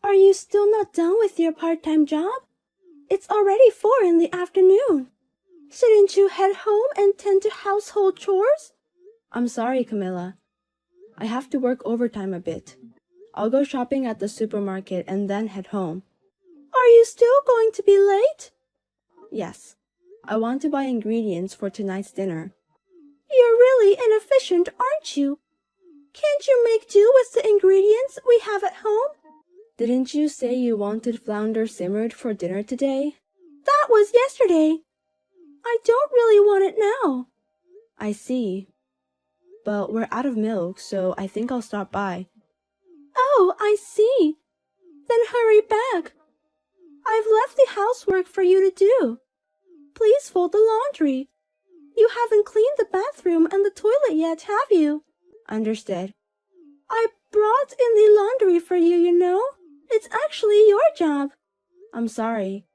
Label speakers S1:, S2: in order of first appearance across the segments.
S1: Are you still not done with your part-time job? It's already 4 in the afternoon. Shouldn't you head home and tend to household chores?
S2: I'm sorry, Camilla. I have to work overtime a bit. I'll go shopping at the supermarket and then head home.
S1: Are you still going to be late?
S2: Yes. I want to buy ingredients for tonight's dinner.
S1: You're really inefficient, aren't you? Can't you make do with the ingredients we have at home?
S2: Didn't you say you wanted flounder simmered for dinner today?
S1: That was yesterday. I don't really want it now.
S2: I see. But we're out of milk, so I think I'll stop by.
S1: Oh, I see. Then hurry back. I've left the housework for you to do. Please fold the laundry. You haven't cleaned the bathroom and the toilet yet, have you?
S2: Understood.
S1: I brought in the laundry for you, you know. It's actually your job.
S2: I'm sorry.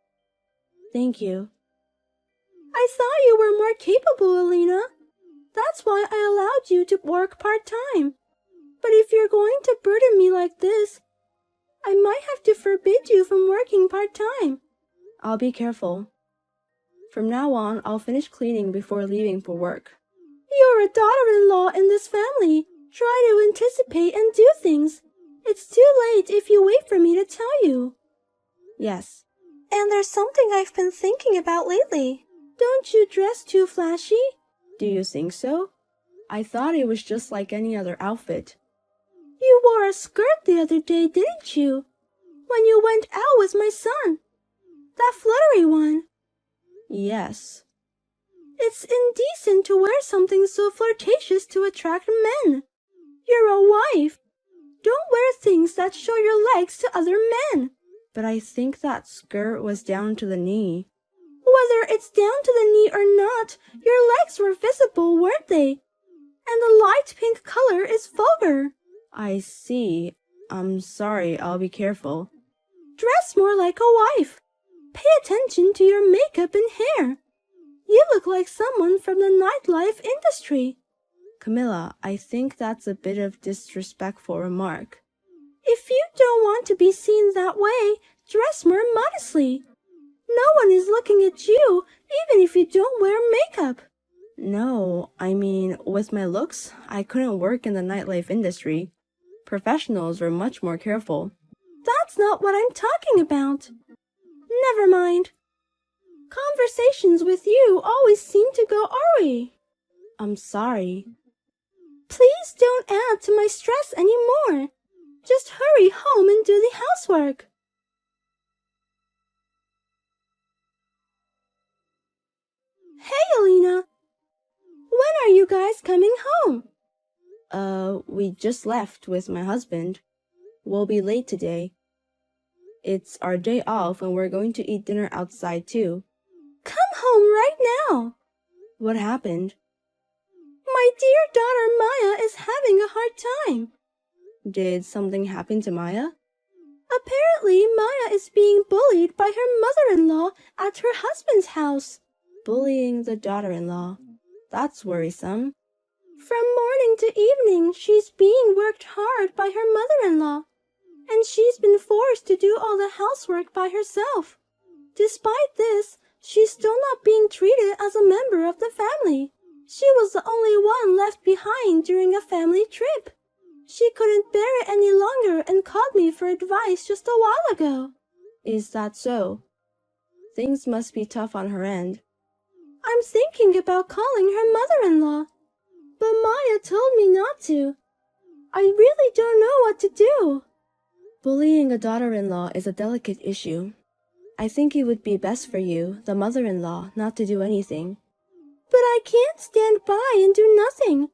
S2: Thank you.
S1: I thought you were more capable, Alina. That's why I allowed you to work part-time. But if you're going to burden me like this, I might have to forbid you from working part-time.
S2: I'll be careful. From now on, I'll finish cleaning before leaving for work.
S1: You're a daughter-in-law in this family. Try to anticipate and do things. It's too late if you wait for me to tell you.
S2: Yes.
S1: And there's something I've been thinking about lately. Don't you dress too flashy?
S2: Do you think so? I thought it was just like any other outfit.
S1: You wore a skirt the other day, didn't you? When you went out with my son. That fluttery one.
S2: Yes.
S1: It's indecent to wear something so flirtatious to attract men. You're a wife. Don't wear things that show your legs to other men.
S2: But I think that skirt was down to the knee.
S1: Whether it's down to the knee or not, your legs were visible, weren't they? And the light pink color is vulgar.
S2: I see. I'm sorry, I'll be careful.
S1: Dress more like a wife. Pay attention to your makeup and hair. You look like someone from the nightlife industry.
S2: Camilla, I think that's a bit of disrespectful remark.
S1: If you don't want to be seen that way, dress more modestly. No one is looking at you, even if you don't wear makeup.
S2: No, I mean, with my looks, I couldn't work in the nightlife industry. Professionals are much more careful.
S1: That's not what I'm talking about. Never mind. Conversations with you always seem to go awry.
S2: I'm sorry.
S1: Please don't add to my stress anymore. Just hurry home and do the housework. Hey, Alina. When are you guys coming home?
S2: We just left with my husband. We'll be late today. It's our day off and we're going to eat dinner outside too.
S1: Come home right now.
S2: What happened?
S1: My dear daughter Maya is having a hard time.
S2: Did something happen to Maya?
S1: Apparently, Maya is being bullied by her mother-in-law at her husband's house.
S2: Bullying the daughter-in-law. That's worrisome.
S1: From morning to evening, she's being worked hard by her mother-in-law, and she's been forced to do all the housework by herself. Despite this, she's still not being treated as a member of the family. She was the only one left behind during a family trip. She couldn't bear it any longer and called me for advice just a while ago.
S2: Is that so? Things must be tough on her end.
S1: I'm thinking about calling her mother-in-law, but Maya told me not to. I really don't know what to do.
S2: Bullying a daughter-in-law is a delicate issue. I think it would be best for you, the mother-in-law, not to do anything.
S1: But I can't stand by and do nothing.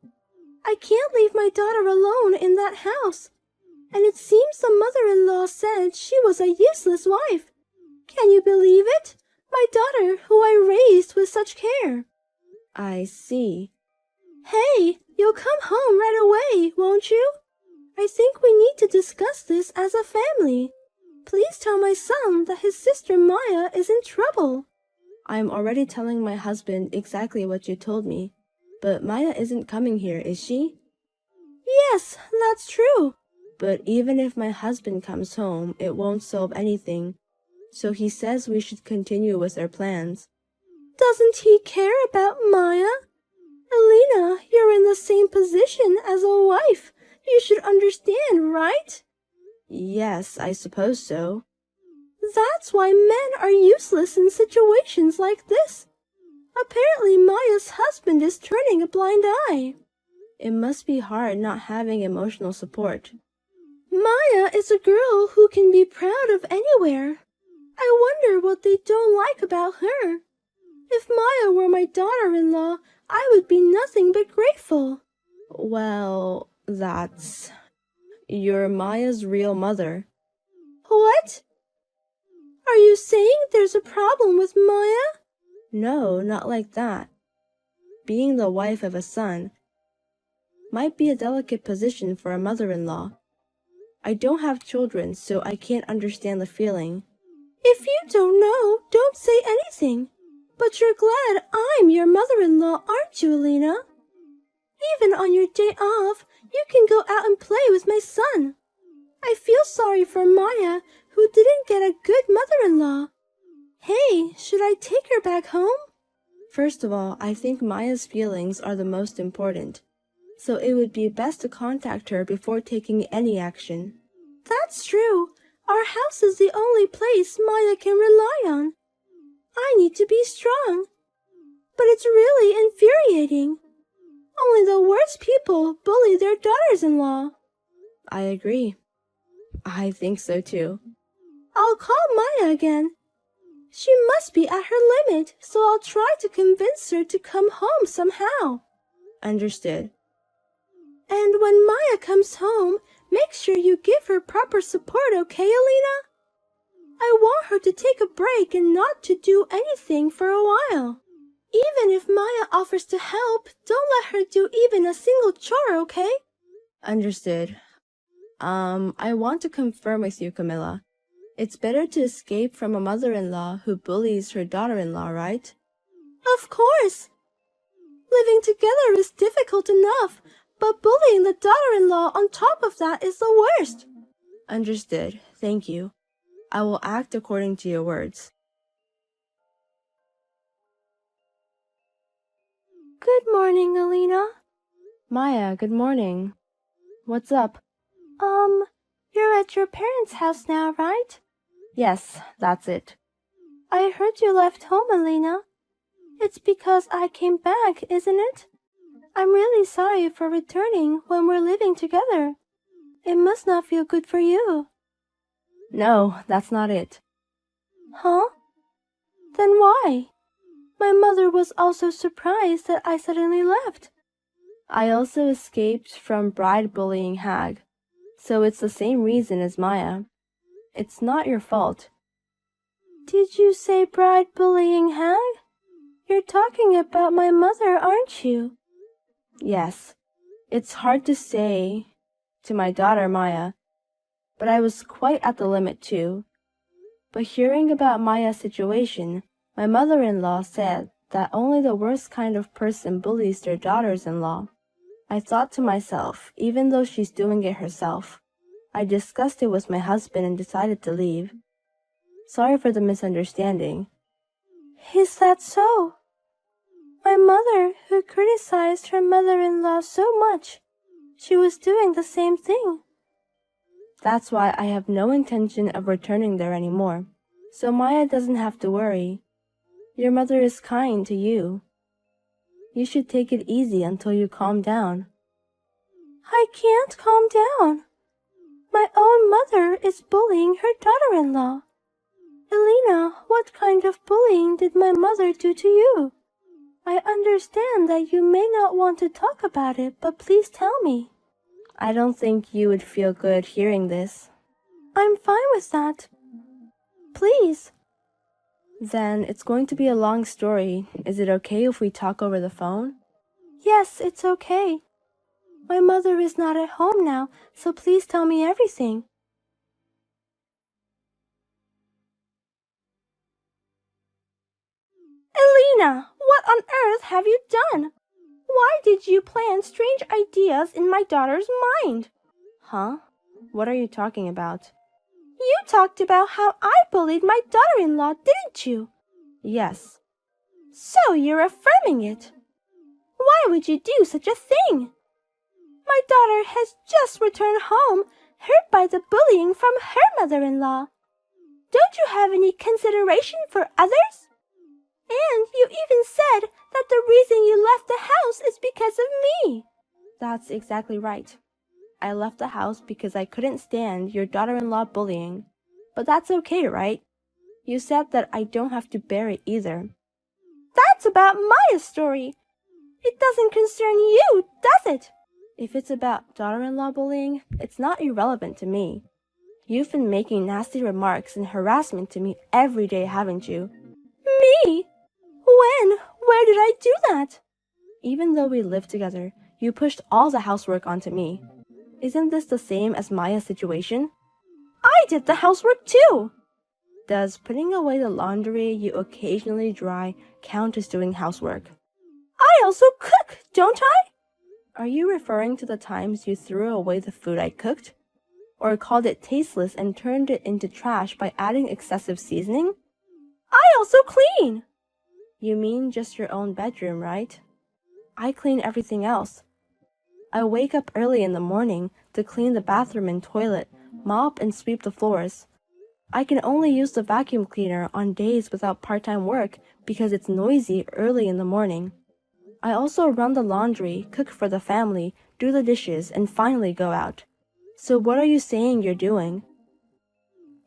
S1: I can't leave my daughter alone in that house. And it seems the mother-in-law said she was a useless wife. Can you believe it? My daughter, who I raised with such care.
S2: I see.
S1: Hey, you'll come home right away, won't you? I think we need to discuss this as a family. Please tell my son that his sister Maya is in trouble.
S2: I'm already telling my husband exactly what you told me. But Maya isn't coming here, is she?
S1: Yes, that's true.
S2: But even if my husband comes home, it won't solve anything. So he says we should continue with our plans.
S1: Doesn't he care about Maya? Elena, you're in the same position as a wife. You should understand, right?
S2: Yes, I suppose so.
S1: That's why men are useless in situations like this. Apparently Maya's husband is turning a blind eye.
S2: It must be hard not having emotional support.
S1: Maya is a girl who can be proud of anywhere. I wonder what they don't like about her. If Maya were my daughter-in-law, I would be nothing but grateful.
S2: Well, you're Maya's real mother.
S1: What? Are you saying there's a problem with Maya?
S2: No, not like that. Being the wife of a son might be a delicate position for a mother-in-law. I don't have children, so I can't understand the feeling.
S1: If you don't know, don't say anything. But you're glad I'm your mother-in-law, aren't you, Elena? Even on your day off, you can go out and play with my son. I feel sorry for Maya, who didn't get a good mother-in-law. Hey, should I take her back home?
S2: First of all, I think Maya's feelings are the most important, so it would be best to contact her before taking any action.
S1: That's true. Our house is the only place Maya can rely on. I need to be strong. But it's really infuriating. Only the worst people bully their daughters-in-law.
S2: I agree. I think so too.
S1: I'll call Maya again. She must be at her limit, so I'll try to convince her to come home somehow.
S2: Understood.
S1: And when Maya comes home, make sure you give her proper support, okay, Elena? I want her to take a break and not to do anything for a while. Even if Maya offers to help, don't let her do even a single chore, okay?
S2: Understood. I want to confirm with you, Camilla. It's better to escape from a mother-in-law who bullies her daughter-in-law, right?
S1: Of course. Living together is difficult enough, but bullying the daughter-in-law on top of that is the worst.
S2: Understood. Thank you. I will act according to your words.
S1: Good morning, Elena.
S2: Maya, good morning. What's up?
S1: You're at your parents' house now, right?
S2: Yes, that's it.
S1: I heard you left home, Elena. It's because I came back, isn't it? I'm really sorry for returning when we're living together. It must not feel good for you.
S2: No, that's not it.
S1: Huh? Then why? My mother was also surprised that I suddenly left.
S2: I also escaped from bride bullying Hag, so it's the same reason as Maya. It's not your fault.
S1: Did you say bride bullying Hag? You're talking about my mother, aren't you?
S2: Yes. It's hard to say to my daughter Maya, but I was quite at the limit too. But hearing about Maya's situation, my mother-in-law said that only the worst kind of person bullies their daughters-in-law. I thought to myself, even though she's doing it herself, I discussed it with my husband and decided to leave. Sorry for the misunderstanding.
S1: Is that so? My mother, who criticized her mother-in-law so much, she was doing the same thing.
S2: That's why I have no intention of returning there anymore, so Maya doesn't have to worry. Your mother is kind to you. You should take it easy until you calm down.
S1: I can't calm down. My own mother is bullying her daughter-in-law. Elena, what kind of bullying did my mother do to you? I understand that you may not want to talk about it, but please tell me.
S2: I don't think you would feel good hearing this.
S1: I'm fine with that. Please.
S2: Then it's going to be a long story. Is it okay if we talk over the phone?
S1: Yes, it's okay. My mother is not at home now, so please tell me everything. Elena, what on earth have you done? Why did you plant strange ideas in my daughter's mind?
S2: Huh? What are you talking about?
S1: You talked about how I bullied my daughter-in-law, didn't you?
S2: Yes.
S1: So you're affirming it. Why would you do such a thing? My daughter has just returned home, hurt by the bullying from her mother-in-law. Don't you have any consideration for others? And you even said that the reason you left the house is because of me.
S2: That's exactly right. I left the house because I couldn't stand your daughter-in-law bullying. But that's okay, right? You said that I don't have to bear it either.
S1: That's about Maya's story. It doesn't concern you, does it?
S2: If it's about daughter-in-law bullying, it's not irrelevant to me. You've been making nasty remarks and harassment to me every day, haven't you?
S1: Me? When? Where did I do that?
S2: Even though we live together, you pushed all the housework onto me. Isn't this the same as Maya's situation?
S1: I did the housework too.
S2: Does putting away the laundry you occasionally dry count as doing housework?
S1: I also cook, don't I?
S2: Are you referring to the times you threw away the food I cooked? Or called it tasteless and turned it into trash by adding excessive seasoning?
S1: I also clean.
S2: You mean just your own bedroom, right? I clean everything else. I wake up early in the morning to clean the bathroom and toilet, mop and sweep the floors. I can only use the vacuum cleaner on days without part-time work because it's noisy early in the morning. I also run the laundry, cook for the family, do the dishes, and finally go out. So what are you saying you're doing?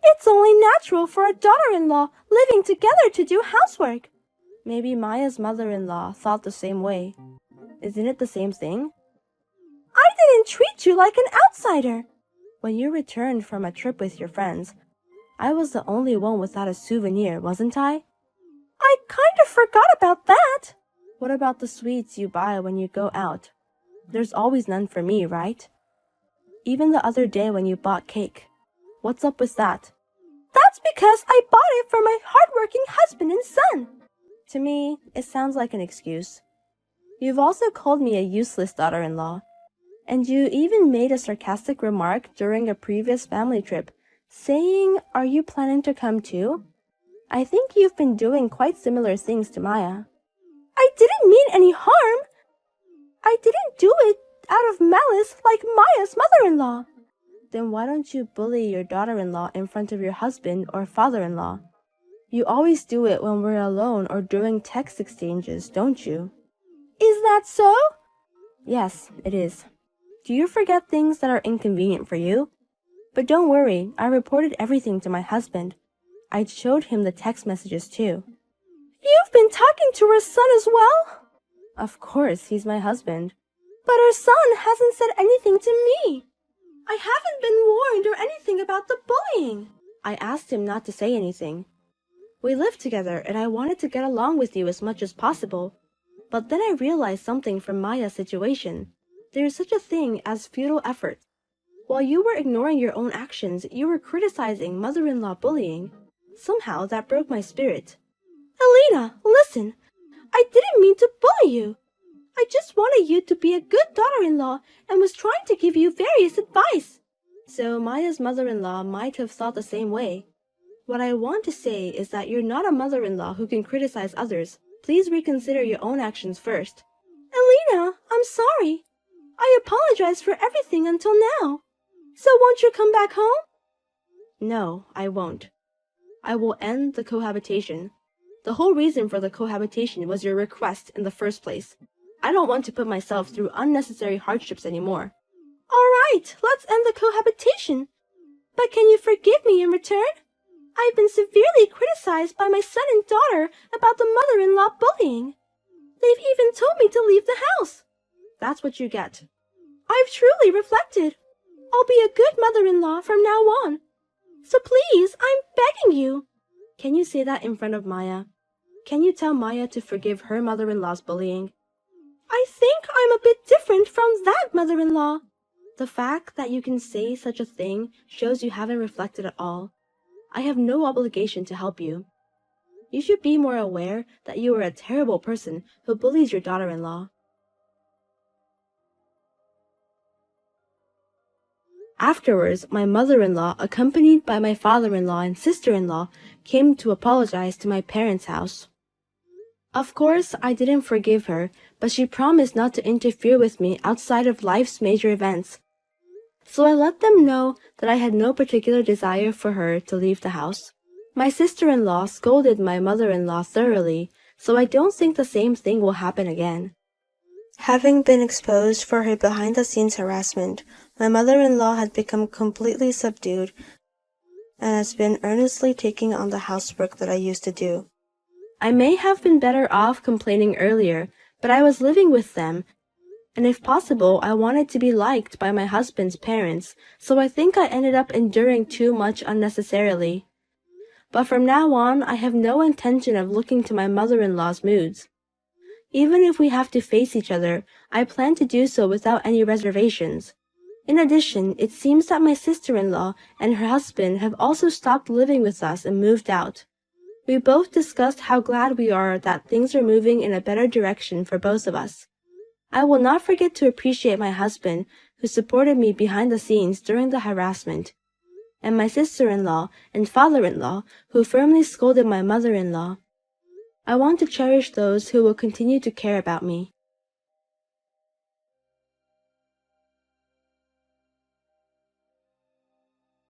S1: It's only natural for a daughter-in-law living together to do housework.
S2: Maybe Maya's mother-in-law thought the same way. Isn't it the same thing?
S1: I didn't treat you like an outsider.
S2: When you returned from a trip with your friends, I was the only one without a souvenir, wasn't I?
S1: I kind of forgot about that.
S2: What about the sweets you buy when you go out? There's always none for me, right? Even the other day when you bought cake. What's up with that?
S1: That's because I bought it for my hardworking husband and son.
S2: To me, it sounds like an excuse. You've also called me a useless daughter-in-law. And you even made a sarcastic remark during a previous family trip, saying, "Are you planning to come too?" I think you've been doing quite similar things to Maya.
S1: I didn't mean any harm. I didn't do it out of malice like Maya's mother-in-law.
S2: Then why don't you bully your daughter-in-law in front of your husband or father-in-law? You always do it when we're alone or during text exchanges, don't you?
S1: Is that so?
S2: Yes, it is. Do you forget things that are inconvenient for you? But don't worry, I reported everything to my husband. I showed him the text messages too.
S1: You've been talking to her son as well?
S2: Of course, he's my husband.
S1: But her son hasn't said anything to me. I haven't been warned or anything about the bullying.
S2: I asked him not to say anything. We live together and I wanted to get along with you as much as possible. But then I realized something from Maya's situation. There is such a thing as futile effort. While you were ignoring your own actions, you were criticizing mother-in-law bullying. Somehow that broke my spirit.
S1: Elena, listen. I didn't mean to bully you. I just wanted you to be a good daughter-in-law and was trying to give you various advice.
S2: So Maya's mother-in-law might have thought the same way. What I want to say is that you're not a mother-in-law who can criticize others. Please reconsider your own actions first.
S1: Elena, I'm sorry. I apologize for everything until now. So won't you come back home?
S2: No, I won't. I will end the cohabitation. The whole reason for the cohabitation was your request in the first place. I don't want to put myself through unnecessary hardships anymore.
S1: All right, let's end the cohabitation. But can you forgive me in return? I've been severely criticized by my son and daughter about the mother-in-law bullying. They've even told me to leave the house.
S2: That's what you get.
S1: I've truly reflected. I'll be a good mother-in-law from now on. So please, I'm begging you.
S2: Can you say that in front of Maya? Can you tell Maya to forgive her mother-in-law's bullying?
S1: I think I'm a bit different from that mother-in-law.
S2: The fact that you can say such a thing shows you haven't reflected at all. I have no obligation to help you. You should be more aware that you are a terrible person who bullies your daughter-in-law. Afterwards, my mother-in-law, accompanied by my father-in-law and sister-in-law, came to apologize to my parents' house. Of course, I didn't forgive her, but she promised not to interfere with me outside of life's major events. So I let them know that I had no particular desire for her to leave the house. My sister-in-law scolded my mother-in-law thoroughly, so I don't think the same thing will happen again. Having been exposed for her behind-the-scenes harassment, my mother-in-law had become completely subdued and has been earnestly taking on the housework that I used to do. I may have been better off complaining earlier, but I was living with them, and if possible, I wanted to be liked by my husband's parents, so I think I ended up enduring too much unnecessarily. But from now on, I have no intention of looking to my mother-in-law's moods. Even if we have to face each other, I plan to do so without any reservations. In addition, it seems that my sister-in-law and her husband have also stopped living with us and moved out. We both discussed how glad we are that things are moving in a better direction for both of us. I will not forget to appreciate my husband, who supported me behind the scenes during the harassment, and my sister-in-law and father-in-law, who firmly scolded my mother-in-law. I want to cherish those who will continue to care about me.